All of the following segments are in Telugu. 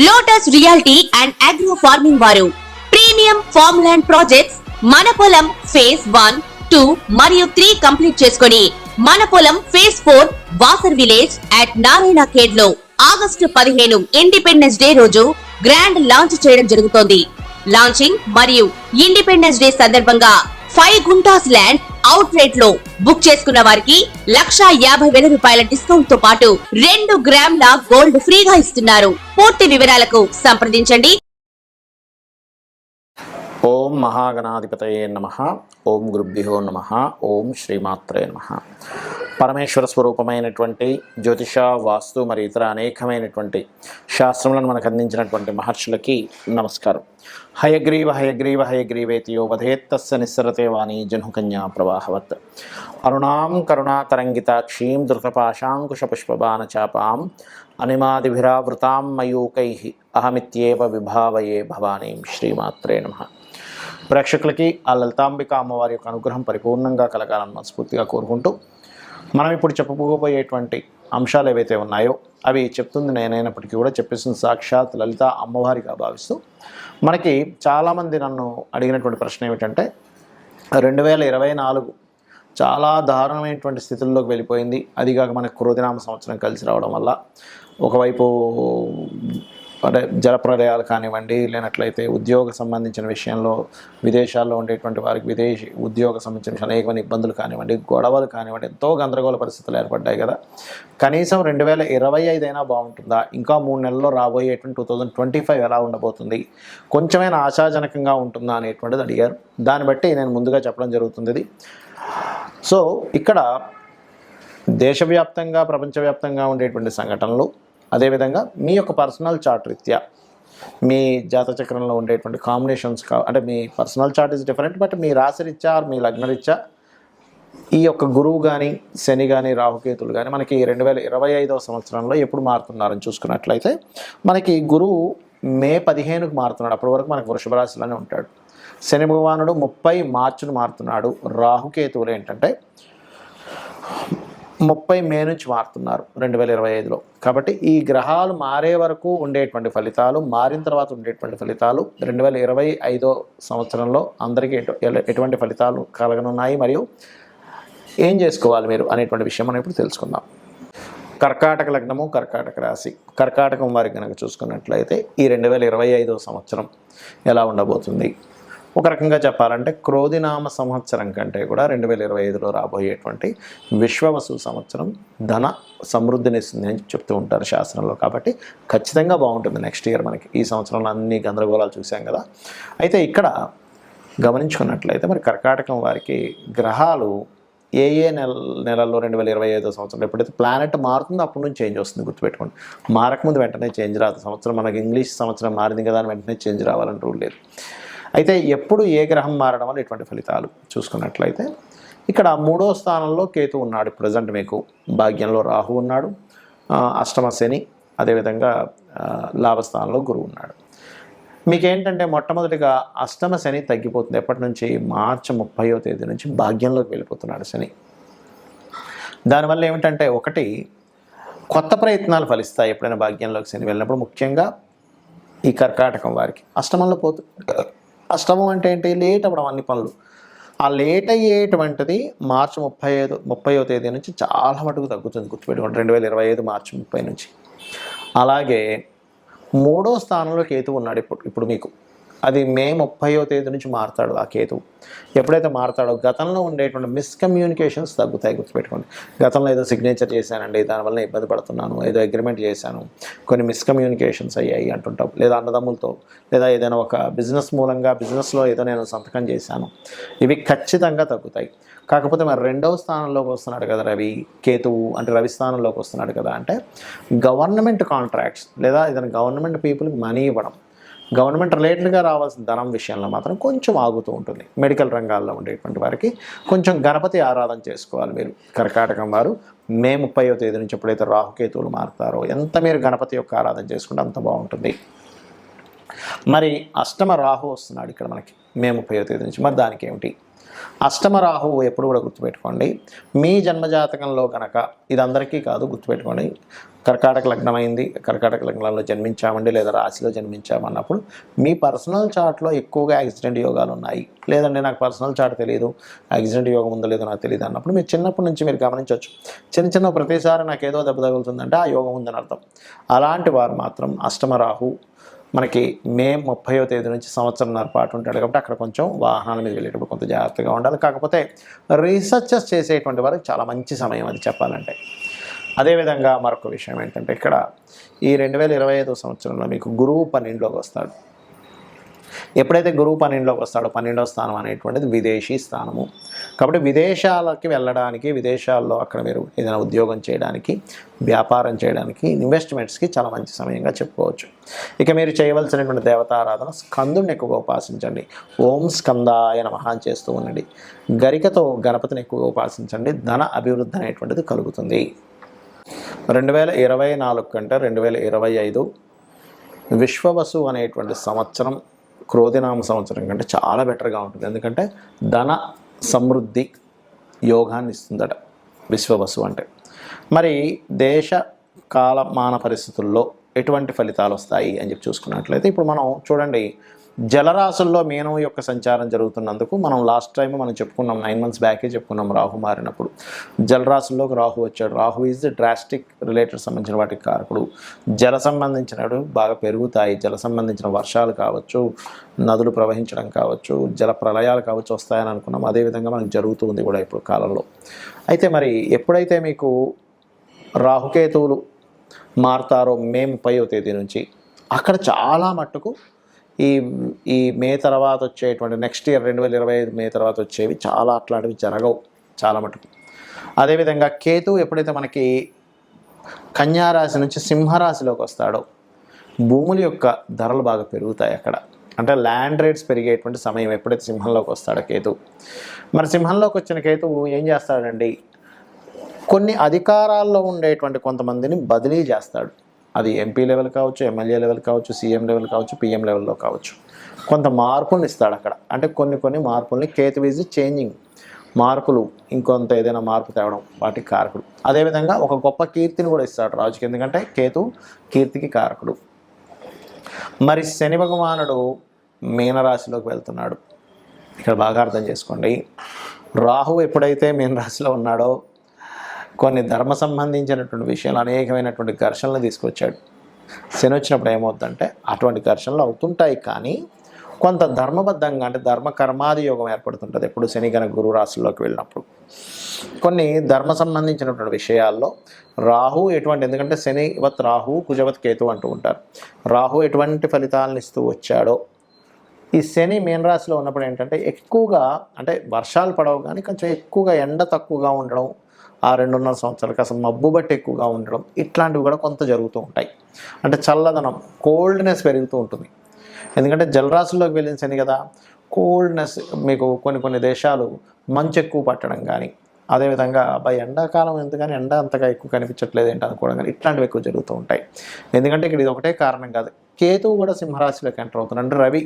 Lotus reality and agro farming వారు ప్రీమియం ఫార్మ్ ల్యాండ్ ప్రాజెక్ట్స్ మన పొలం ఫేజ్ 1, 2 మరియు 3 కంప్లీట్ చేసుకొని మన పొలం phase 4 Wasar village at Narayana Khed లో ఆగస్టు 15 ఇండిపెండెన్స్ డే రోజు గ్రాండ్ లాంచ్ చేయడం జరుగుతోంది. లాంచింగ్ మరియు ఇండిపెండెన్స్ డే సందర్భంగా 5 గుంటాస్ ల్యాండ్ అవుట్ రేట్ లో బుక్ చేసుకున్న వారికి 1,50,000 రూపాయల డిస్కౌంట్ తో పాటు 2 గ్రాముల గోల్డ్ ఫ్రీగా ఇస్తున్నారు. పూర్తి వివరాలకు సంప్రదించండి. ఓం మహాగణాధిపతయే నమః. ఓం గురుభ్యో నమః. ఓం శ్రీమాత్రే నమః. పరమేశ్వర స్వరూపమైనటువంటి జ్యోతిష, వాస్తు మరియు ఇతర అనేకమైనటువంటి శాస్త్రములను మనకు అందించినటువంటి మహర్షులకి నమస్కారం. హయగ్రీవ హయగ్రీవ హయగ్రీవేతి యో వధేత్తస్య నిస్సరతే వాణి జహ్నుకన్యా ప్రవాహవత్. అరుణాం కరుణాతరంగితాక్షీం ధృతపాశాంకుశపుష్పబాణచాపాం అనిమాదిభిరావృతాం మయూకైః అహమిత్యేవ విభావయే భవానీం. శ్రీమాత్రే నమః. ప్రేక్షకులకి ఆ లలితాంబిక అమ్మవారి యొక్క అనుగ్రహం పరిపూర్ణంగా కలగాలని మనస్ఫూర్తిగా కోరుకుంటూ, మనం ఇప్పుడు చెప్పబోయేటువంటి అంశాలు ఏవైతే ఉన్నాయో అవి చెప్తుంది నేనైనప్పటికీ కూడా చెప్పేసిన సాక్షాత్ లలిత అమ్మవారిగా భావిస్తూ, మనకి చాలామంది నన్ను అడిగినటువంటి ప్రశ్న ఏమిటంటే 2024 చాలా దారుణమైనటువంటి స్థితుల్లోకి వెళ్ళిపోయింది. అదిగాక మనకు క్రోధినామ సంవత్సరం కలిసి రావడం వల్ల ఒకవైపు అంటే జలప్రలయాలు కానివ్వండి, లేనట్లయితే ఉద్యోగ సంబంధించిన విషయంలో విదేశాల్లో ఉండేటువంటి వారికి విదేశీ ఉద్యోగ సంబంధించిన అనేకమైన ఇబ్బందులు కానివ్వండి, గొడవలు కానివ్వండి, ఎంతో గందరగోళ పరిస్థితులు ఏర్పడ్డాయి కదా. కనీసం 2025 అయినా బాగుంటుందా, ఇంకా 3 నెలల్లో రాబోయేటువంటి 2025 ఎలా ఉండబోతుంది, కొంచెమైనా ఆశాజనకంగా ఉంటుందా అనేటువంటిది అడిగారు. దాన్ని బట్టి నేను ముందుగా చెప్పడం జరుగుతుంది. సో ఇక్కడ దేశవ్యాప్తంగా ప్రపంచవ్యాప్తంగా ఉండేటువంటి సంఘటనలు, అదేవిధంగా మీ యొక్క పర్సనల్ చార్ట్ రీత్యా మీ జాతచక్రంలో ఉండేటువంటి కాంబినేషన్స్ అంటే మీ personal chart is different, but మీ రాశి రీత్యా మీ లగ్న రీత్యా ఈ యొక్క గురువు కానీ శని కానీ రాహుకేతులు కానీ మనకి 2025వ సంవత్సరంలో ఎప్పుడు మారుతున్నారని చూసుకున్నట్లయితే, మనకి గురువు మే 15కు మారుతున్నాడు. అప్పటి వరకు మనకు వృషభ రాశిలోనే ఉంటాడు. శని భగవానుడు 30 మార్చిను మారుతున్నాడు. రాహుకేతువులు ఏంటంటే 30 మే నుంచి మారుతున్నారు 2025లో. కాబట్టి ఈ గ్రహాలు మారే వరకు ఉండేటువంటి ఫలితాలు, మారిన తర్వాత ఉండేటువంటి ఫలితాలు 2025 సంవత్సరంలో అందరికీ ఎటువంటి ఫలితాలు కలగనున్నాయి, మరియు ఏం చేసుకోవాలి మీరు అనేటువంటి విషయం మనం ఇప్పుడు తెలుసుకుందాం. కర్కాటక లగ్నము, కర్కాటక రాశి, కర్కాటకం వారికి కనుక చూసుకున్నట్లయితే ఈ 2025 సంవత్సరం ఎలా ఉండబోతుంది? ఒక రకంగా చెప్పాలంటే క్రోధినామ సంవత్సరం కంటే కూడా 2025లో రాబోయేటువంటి విశ్వవసు సంవత్సరం ధన సమృద్ధిని ఇస్తుంది అని చెప్తూ ఉంటారు శాస్త్రంలో. కాబట్టి ఖచ్చితంగా బాగుంటుంది నెక్స్ట్ ఇయర్. మనకి ఈ సంవత్సరంలో అన్ని గందరగోళాలు చూసాం కదా. అయితే ఇక్కడ గమనించుకున్నట్లయితే మరి కర్కాటకం వారికి గ్రహాలు ఏ నెలల్లో 2025 సంవత్సరంలో ఎప్పుడైతే ప్లానెట్ మారుతుందో అప్పటి నుంచి చేంజ్ వస్తుంది. గుర్తుపెట్టుకోండి, మారకముందు వెంటనే చేంజ్ రాదు. సంవత్సరం మనకి ఇంగ్లీష్ సంవత్సరం మారింది కదా అని వెంటనే చేంజ్ రావాలని రూల్ లేదు. అయితే ఎప్పుడు ఏ గ్రహం మారడం వల్ల ఎటువంటి ఫలితాలు చూసుకున్నట్లయితే, ఇక్కడ 3వ స్థానంలో కేతు ఉన్నాడు. ప్రజెంట్ మీకు భాగ్యంలో రాహు ఉన్నాడు, అష్టమ శని, అదేవిధంగా లాభస్థానంలో గురువు ఉన్నాడు. మీకేంటంటే మొట్టమొదటిగా అష్టమ శని తగ్గిపోతుంది. ఎప్పటి నుంచి? మార్చి 30వ తేదీ నుంచి భాగ్యంలోకి వెళ్ళిపోతున్నాడు శని. దానివల్ల ఏమిటంటే, ఒకటి కొత్త ప్రయత్నాలు ఫలిస్తాయి ఎప్పుడైనా భాగ్యంలోకి శని వెళ్ళినప్పుడు. ముఖ్యంగా ఈ కర్కాటకం వారికి అష్టమంలో అష్టమం అంటే ఏంటి? లేట్ అవ్వడం అన్ని పనులు. ఆ లేట్ అయ్యేటువంటిది మార్చి 30వ తేదీ నుంచి చాలా మటుకు తగ్గుతుంది. గుర్తుపెట్టుకోండి, 2025 మార్చి 30 నుంచి. అలాగే 3వ స్థానంలో కేతువు ఉన్నాడు ఇప్పుడు మీకు. అది మే 30వ తేదీ నుంచి మారుతాడు ఆ కేతువు. ఎప్పుడైతే మారుతాడో గతంలో ఉండేటువంటి మిస్కమ్యూనికేషన్స్ తగ్గుతాయి. గుర్తుపెట్టుకోండి, గతంలో ఏదో సిగ్నేచర్ చేశానండి, దానివల్ల ఇబ్బంది పడుతున్నాను, ఏదో అగ్రిమెంట్ చేశాను, కొన్ని మిస్కమ్యూనికేషన్స్ అయ్యాయి అంటుంటాం, లేదా అన్నదమ్ములతో, లేదా ఏదైనా ఒక బిజినెస్ మూలంగా బిజినెస్లో ఏదో నేను సంతకం చేశాను, ఇవి ఖచ్చితంగా తగ్గుతాయి. కాకపోతే మరి 2వ స్థానంలోకి వస్తున్నాడు కదా రవి, కేతువు అంటే రవి స్థానంలోకి వస్తున్నాడు కదా, అంటే గవర్నమెంట్ కాంట్రాక్ట్స్ లేదా ఏదైనా గవర్నమెంట్ పీపుల్కి మనీ ఇవ్వడం, గవర్నమెంట్ రిలేటెడ్గా రావాల్సిన ధనం విషయంలో మాత్రం కొంచెం ఆగుతూ ఉంటుంది. మెడికల్ రంగాల్లో ఉండేటువంటి వారికి కొంచెం గణపతి ఆరాధన చేసుకోవాలి మీరు. కర్కాటకం వారు మే 30వ తేదీ నుంచి ఎప్పుడైతే రాహుకేతువులు మారుతారో ఎంత మీరు గణపతి యొక్క ఆరాధన చేసుకుంటే అంత బాగుంటుంది. మరి అష్టమ రాహు వస్తున్నాడు ఇక్కడ మనకి మే 30వ తేదీ నుంచి. మరి దానికి ఏమిటి? అష్టమ రాహువు ఎప్పుడు కూడా గుర్తుపెట్టుకోండి, మీ జన్మజాతకంలో కనుక ఇది అందరికీ కాదు గుర్తుపెట్టుకోండి, కర్కాటక లగ్నం అయింది, కర్కాటక లగ్నంలో జన్మించామండి లేదా రాశిలో జన్మించామన్నప్పుడు మీ పర్సనల్ చార్ట్లో ఎక్కువగా యాక్సిడెంట్ యోగాలు ఉన్నాయి, లేదండి నాకు పర్సనల్ చార్ట్ తెలియదు యాక్సిడెంట్ యోగం ఉందో లేదో నాకు తెలియదు అన్నప్పుడు మీరు చిన్నప్పటి నుంచి మీరు గమనించవచ్చు, చిన్న ప్రతిసారి నాకు ఏదో దెబ్బ తగులుతుందంటే ఆ యోగం ఉందని అర్థం. అలాంటి వారు మాత్రం అష్టమ రాహు మనకి మే 30వ తేదీ నుంచి సంవత్సరంన్నర పాటు ఉంటాడు కాబట్టి అక్కడ కొంచెం వాహనాల మీద వెళ్ళేటప్పుడు కొంత జాగ్రత్తగా ఉండాలి. కాకపోతే రీసెర్చెస్ చేసేటువంటి వారికి చాలా మంచి సమయం అది చెప్పాలంటే. అదేవిధంగా మరొక విషయం ఏంటంటే ఇక్కడ ఈ 2025 సంవత్సరంలో మీకు గురువు 12లోకి వస్తాడు. ఎప్పుడైతే గురువు 12లోకి వస్తాడో 12వ స్థానం అనేటువంటిది విదేశీ స్థానము కాబట్టి విదేశాలకి వెళ్ళడానికి, విదేశాల్లో అక్కడ మీరు ఏదైనా ఉద్యోగం చేయడానికి, వ్యాపారం చేయడానికి, ఇన్వెస్ట్మెంట్స్కి చాలా మంచి సమయంగా చెప్పుకోవచ్చు. ఇక మీరు చేయవలసినటువంటి దేవతారాధన స్కందుని ఎక్కువగా ఉపాసించండి. ఓం స్కందాయ నమః అని చేస్తూ ఉండండి. గరికతో గణపతిని ఎక్కువగా ఉపాసించండి. ధన అభివృద్ధి అనేటువంటిది కలుగుతుంది. 2024 కంటే 2025 విశ్వవసు అనేటువంటి సంవత్సరం క్రోధినామ సంవత్సరం కంటే చాలా బెటర్గా ఉంటుంది. ఎందుకంటే ధన సమృద్ధి యోగాన్ని ఇస్తుందట విశ్వవసు అంటే. మరి దేశ కాలమాన పరిస్థితుల్లో ఎటువంటి ఫలితాలు వస్తాయి అని చెప్పి చూసుకున్నట్లయితే ఇప్పుడు మనం చూడండి, జలరాశుల్లో మీనం యొక్క సంచారం జరుగుతున్నందుకు మనం లాస్ట్ టైం మనం చెప్పుకున్నాం, 9 months బ్యాకే చెప్పుకున్నాం రాహు మారినప్పుడు జలరాశుల్లోకి రాహు వచ్చాడు. Rahu is the drastic related సంబంధించిన వాటికి కారకుడు. జల సంబంధించినవి బాగా పెరుగుతాయి, జల సంబంధించిన వర్షాలు కావచ్చు, నదులు ప్రవహించడం కావచ్చు, జల ప్రళయాలు కావచ్చు వస్తాయని అనుకున్నాం. అదేవిధంగా మనకు జరుగుతుంది కూడా ఇప్పుడు కాలంలో. అయితే మరి ఎప్పుడైతే మీకు రాహుకేతువులు మారుతారో మే 30వ తేదీ నుంచి అక్కడ చాలా మట్టుకు ఈ మే తర్వాత వచ్చేటువంటి నెక్స్ట్ ఇయర్ 2025 మే తర్వాత వచ్చేవి చాలా అట్లాంటివి జరగవు చాలా మటుకు. అదేవిధంగా కేతు ఎప్పుడైతే మనకి కన్యారాశి నుంచి సింహరాశిలోకి వస్తాడో భూముల యొక్క ధరలు బాగా పెరుగుతాయి అక్కడ. అంటే ల్యాండ్ రేట్స్ పెరిగేటువంటి సమయం ఎప్పుడైతే సింహంలోకి వస్తాడో కేతు. మరి సింహంలోకి వచ్చిన కేతువు ఏం చేస్తాడండి, కొన్ని అధికారాల్లో ఉండేటువంటి కొంతమందిని బదిలీ చేస్తాడు. అది ఎంపీ లెవెల్ కావచ్చు, ఎమ్మెల్యే లెవెల్ కావచ్చు, సీఎం లెవెల్ కావచ్చు, పిఎం లెవెల్లో కావచ్చు. కొంత మార్పులను ఇస్తాడు అక్కడ. అంటే కొన్ని మార్పుల్ని కేతు ఈజ్ చేంజింగ్, మార్పులు ఇంకొంత ఏదైనా మార్పు తేవడం వాటికి కారకుడు. అదేవిధంగా ఒక గొప్ప కీర్తిని కూడా ఇస్తాడు రాజుకి, ఎందుకంటే కేతు కీర్తికి కారకుడు. మరి శని భగవానుడు మీనరాశిలోకి వెళ్తున్నాడు. ఇక్కడ బాగా అర్థం చేసుకోండి, రాహు ఎప్పుడైతే మీనరాశిలో ఉన్నాడో కొన్ని ధర్మ సంబంధించినటువంటి విషయాలు అనేకమైనటువంటి ఘర్షణలు తీసుకొచ్చాడు. శని వచ్చినప్పుడు ఏమవుతుందంటే అటువంటి ఘర్షణలు అవుతుంటాయి, కానీ కొంత ధర్మబద్ధంగా అంటే ధర్మ కర్మాది యోగం ఏర్పడుతుంటుంది ఎప్పుడు శని కనుక గురు రాశుల్లోకి వెళ్ళినప్పుడు. కొన్ని ధర్మ సంబంధించినటువంటి విషయాల్లో రాహు ఎటువంటి, ఎందుకంటే శనివత్ రాహు కుజవత్ కేతు అంటూ ఉంటారు. రాహు ఎటువంటి ఫలితాలను ఇస్తూ వచ్చాడో ఈ శని మీనరాశిలో ఉన్నప్పుడు ఏంటంటే ఎక్కువగా అంటే వర్షాలు పడవు, కానీ కొంచెం ఎక్కువగా ఎండ తక్కువగా ఉండడం, ఆ 2.5 సంవత్సరాలకు అసలు మబ్బు బట్టి ఎక్కువగా ఉండడం, ఇట్లాంటివి కూడా కొంత జరుగుతూ ఉంటాయి. అంటే చల్లదనం, కోల్డ్నెస్ పెరుగుతూ ఉంటుంది. ఎందుకంటే జలరాశుల్లోకి వెళ్ళిన శని కదా, కోల్డ్నెస్ మీకు కొన్ని దేశాలు మంచు ఎక్కువ పట్టడం కానీ, అదేవిధంగా ఎండాకాలం ఎందుకని ఎండ అంతగా ఎక్కువ కనిపించట్లేదు ఏంటి అనుకోవడం కానీ ఇట్లాంటివి ఎక్కువ జరుగుతూ ఉంటాయి. ఎందుకంటే ఇక్కడ ఇది ఒకటే కారణం కాదు, కేతువు కూడా సింహరాశిలోకి ఎంటర్ అవుతున్నాడు. అంటే రవి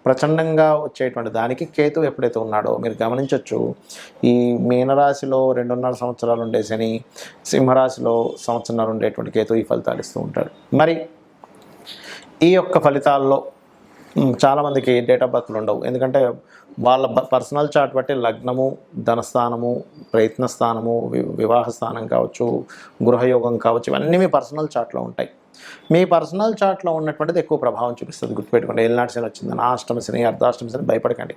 ప్రచండంగా వచ్చేటువంటి దానికి కేతు ఎప్పుడైతే ఉన్నాడో మీరు గమనించవచ్చు, ఈ మీనరాశిలో 2.5 సంవత్సరాలు ఉండే శని, సింహరాశిలో సంవత్సరాలు ఉండేటువంటి కేతు ఈ ఫలితాలు ఇస్తూ ఉంటాడు. మరి ఈ యొక్క ఫలితాల్లో చాలామందికి డేట్ ఆఫ్ బర్త్లు ఉండవు, ఎందుకంటే వాళ్ళ పర్సనల్ చార్ట్ బట్టి లగ్నము, ధనస్థానము, ప్రయత్న స్థానము, వివాహ స్థానం కావచ్చు, గృహయోగం కావచ్చు, ఇవన్నీ మీ పర్సనల్ చార్ట్లో ఉంటాయి. మీ పర్సనల్ చార్ట్లో ఉన్నటువంటిది ఎక్కువ ప్రభావం చూపిస్తుంది. గుర్తుపెట్టుకోండి, ఏలినాటి శని వచ్చిందని అష్టమ శని, అర్ధాష్టమ శని భయపడకండి.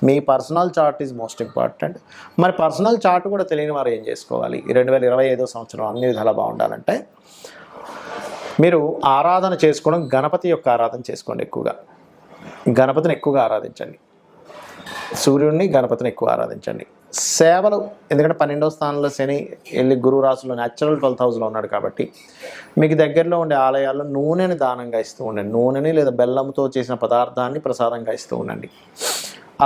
మీ personal chart is most important. మరి పర్సనల్ చార్ట్ కూడా తెలియని వారు ఏం చేసుకోవాలి, 2025 సంవత్సరం అన్ని విధాలా బాగుండాలంటే మీరు ఆరాధన చేసుకోవడం, గణపతి యొక్క ఆరాధన చేసుకోండి. ఎక్కువగా గణపతిని ఎక్కువగా ఆరాధించండి, సూర్యుడిని గణపతిని ఎక్కువ ఆరాధించండి. సేవలు, ఎందుకంటే 12వ స్థానంలో శని వెళ్ళి గురువు రాశిలో న్యాచురల్ 12th హౌస్లో ఉన్నాడు కాబట్టి మీకు దగ్గరలో ఉండే ఆలయాల్లో నూనెని దానంగా ఇస్తూ ఉండండి. నూనెని లేదా బెల్లంతో చేసిన పదార్థాన్ని ప్రసాదంగా ఇస్తూ ఉండండి.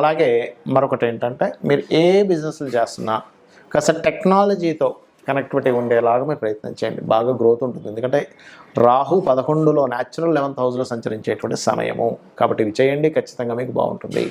అలాగే మరొకటి ఏంటంటే మీరు ఏ బిజినెస్లు చేస్తున్నా కాస్త టెక్నాలజీతో కనెక్టివిటీ ఉండేలాగా మీరు ప్రయత్నం చేయండి, బాగా గ్రోత్ ఉంటుంది. ఎందుకంటే రాహు 11లో న్యాచురల్ 11th హౌస్లో సంచరించేటువంటి సమయము కాబట్టి ఇవి చేయండి, ఖచ్చితంగా మీకు బాగుంటుంది.